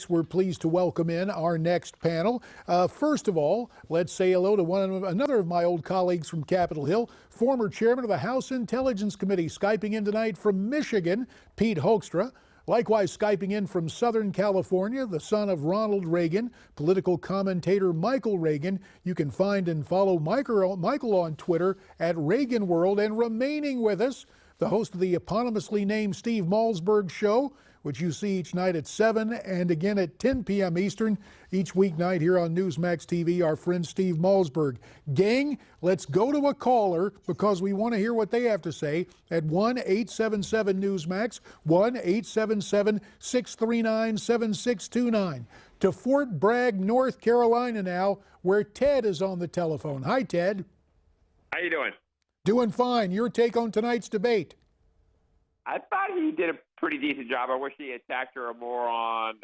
We're pleased to welcome in our next panel. First of all, let's say hello to another of my old colleagues from Capitol Hill, former chairman of the House Intelligence Committee, Skyping in tonight from Michigan, Pete Hoekstra. Likewise, Skyping in from Southern California, the son of Ronald Reagan, political commentator Michael Reagan. You can find and follow Michael on Twitter at Reagan World. And remaining with us, the host of the eponymously named Steve Malzberg Show, which you see each night at 7 and again at 10 p.m. Eastern each weeknight here on Newsmax TV, our friend Steve Malzberg. Gang, let's go to a caller because we want to hear what they have to say at 1-877-NEWSMAX, 1-877-639-7629. To Fort Bragg, North Carolina now, where Ted is on the telephone. Hi, Ted. How you doing? Doing fine. Your take on tonight's debate? I thought he did a pretty decent job. I wish he attacked her more on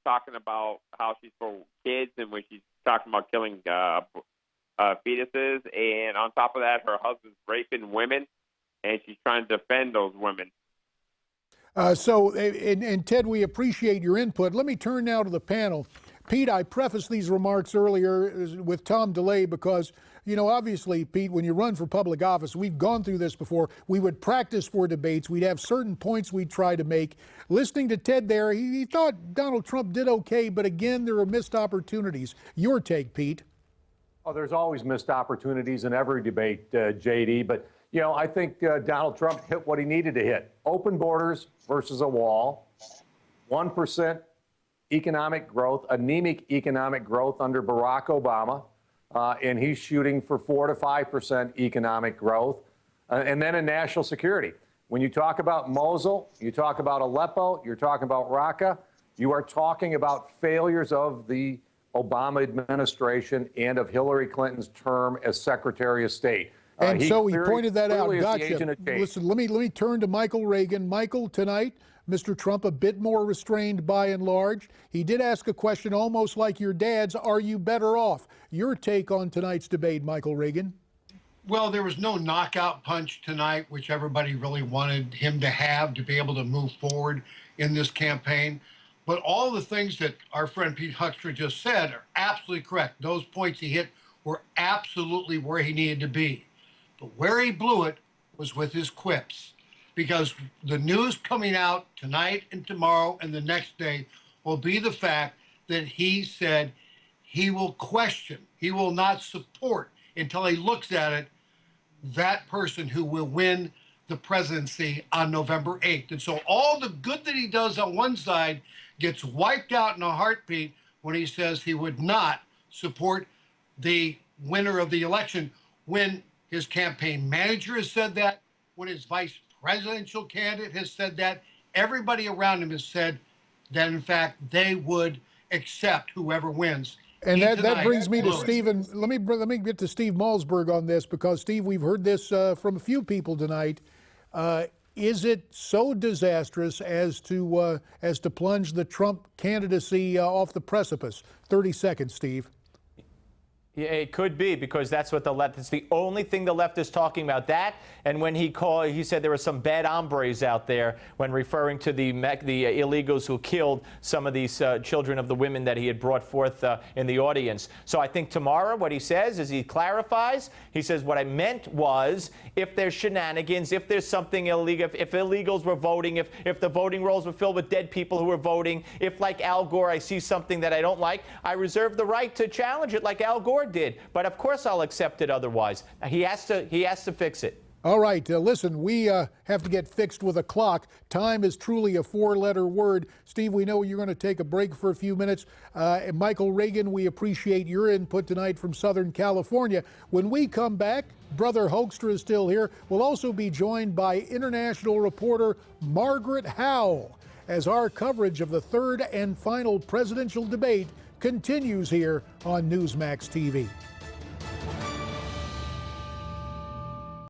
talking about how she's for kids and when she's talking about killing fetuses. And on top of that, her husband's raping women, and she's trying to defend those women. And Ted, we appreciate your input. Let me turn now to the panel. Pete, I prefaced these remarks earlier with Tom DeLay because, you know, obviously, Pete, when you run for public office, we've gone through this before. We would practice for debates. We'd have certain points we'd try to make. Listening to Ted there, he thought Donald Trump did okay, but again, there are missed opportunities. Your take, Pete? Oh, there's always missed opportunities in every debate, JD. But, you know, I think Donald Trump hit what he needed to hit. Open borders versus a wall, 1% economic growth, anemic economic growth under Barack Obama. And he's shooting for 4 to 5% economic growth. And then in national security. When you talk about Mosul, you talk about Aleppo, you're talking about Raqqa, you are talking about failures of the Obama administration and of Hillary Clinton's term as Secretary of State. And so he pointed that out. Gotcha. Listen, let me turn to Michael Reagan. Michael, tonight, Mr. Trump a bit more restrained by and large. He did ask a question almost like your dad's, are you better off? Your take on tonight's debate, Michael Reagan? Well, there was no knockout punch tonight, which everybody really wanted him to have to be able to move forward in this campaign. But all the things that our friend Pete Hoekstra just said are absolutely correct. Those points he hit were absolutely where he needed to be. But where he blew it was with his quips. Because the news coming out tonight and tomorrow and the next day will be the fact that he said he will question, he will not support until he looks at it, that person who will win the presidency on November 8th. And so all the good that he does on one side gets wiped out in a heartbeat when he says he would not support the winner of the election, when his campaign manager has said that, when his vice presidential candidate has said that, everybody around him has said that, in fact, they would accept whoever wins. And that brings me to Stephen. Let me get to Steve Malzberg on this, because, Steve, we've heard this from a few people tonight. Is it so disastrous as to plunge the Trump candidacy off the precipice? 30 seconds, Steve. Yeah, it could be, because that's what the left, it's the only thing the left is talking about. That, and when he said there were some bad hombres out there when referring to the illegals who killed some of these children of the women that he had brought forth in the audience. So I think tomorrow what he says is he clarifies. He says, what I meant was, if there's shenanigans, if there's something illegal, if illegals were voting, if the voting rolls were filled with dead people who were voting, if, like Al Gore, I see something that I don't like, I reserve the right to challenge it like Al Gore did. But of course I'll accept it otherwise. He has to fix it. All right, listen, we have to get fixed with a clock. Time is truly a four-letter word. Steve, we know you're going to take a break for a few minutes. And Michael Reagan, we appreciate your input tonight from Southern California. When we come back, Brother Hoekstra is still here. We'll also be joined by international reporter Margaret Howell as our coverage of the third and final presidential debate continues here on Newsmax TV.